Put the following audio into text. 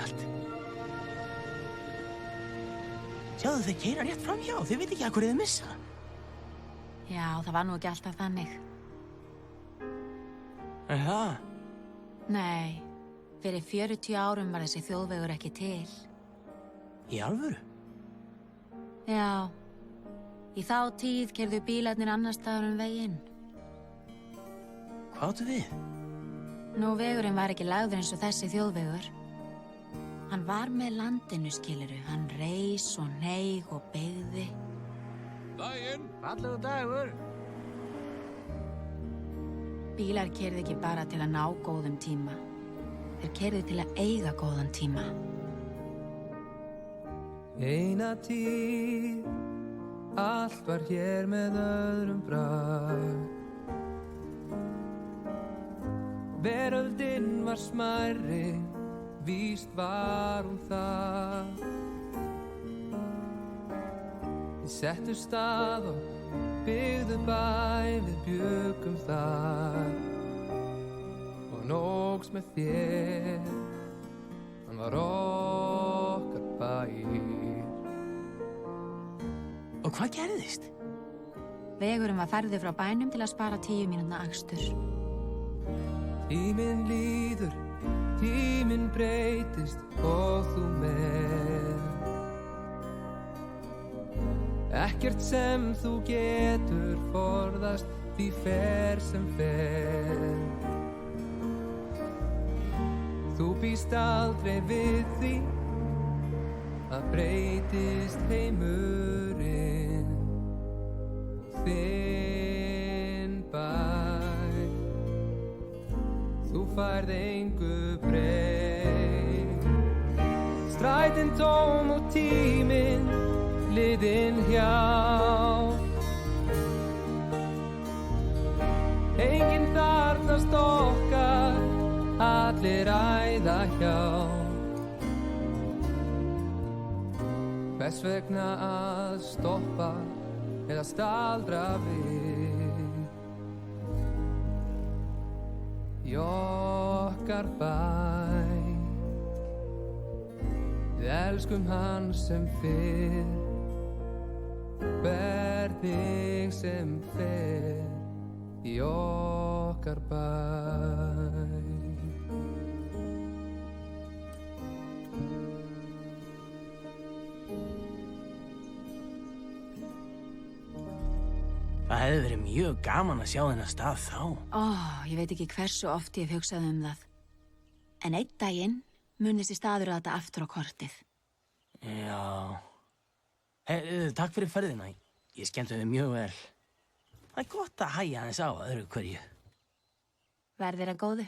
þetta allt? Sjáðu, þau keyra rétt framhjá. Þau veit ekki að hverju þau missa. Já, það var nú ekki alltaf þannig. Er það? Nei, fyrir 40 árum var þessi þjóðvegur ekki til. Í alvöru? Já, í þá tíð keyrðu bílarnir annars staðar veginn. Hvað áttu við? Nú, vegurinn var ekki lagður eins og þessi þjóðvegur. Hann var með landinu, skilurðu. Hann reis og hneig og beygði. Daginn! Fallegur dagur. Bílar keyrðu ekki bara til að ná góðum tíma. Þeir keyrðu til að eiga góðan tíma. Eina tíð, allt var hér með öðrum bragð. Veröldin var smærri, víst var hún það. Við settum stað og byggðum bæ, við bjuggum þar. Og nógs með þér, hann var okkar bæir. Og hvað gerðist? Vegurinn var færður frá bænum til að spara 10 mínútna akstur. Tíminn líður, tíminn breytist og þú með. Ekkert sem þú getur forðast, því fer sem fer. Þú býst aldrei við því að breytist heimurinn. Þinn bær, þú færð engu breytt. Strætin tóm og tíminn liðinn hjá. Enginn þarfnast okkar, allir æða hjá. Hvers vegna að stoppa eða staldra við? Í okkar bæ, við elskum hann sem fyrr, hvernig sem fer í okkar bæ. Það hefði verið mjög gaman að sjá þennan stað þá. Ég veit ekki hversu oft ég hef hugsað það. En einn daginn mun þessi staður að þetta aftur á kortið. Já. Takk fyrir ferðina. Ég skemmti þau mjög vel. Það er gott að hægja aðeins á öðru hverju. Verð þér að góðu.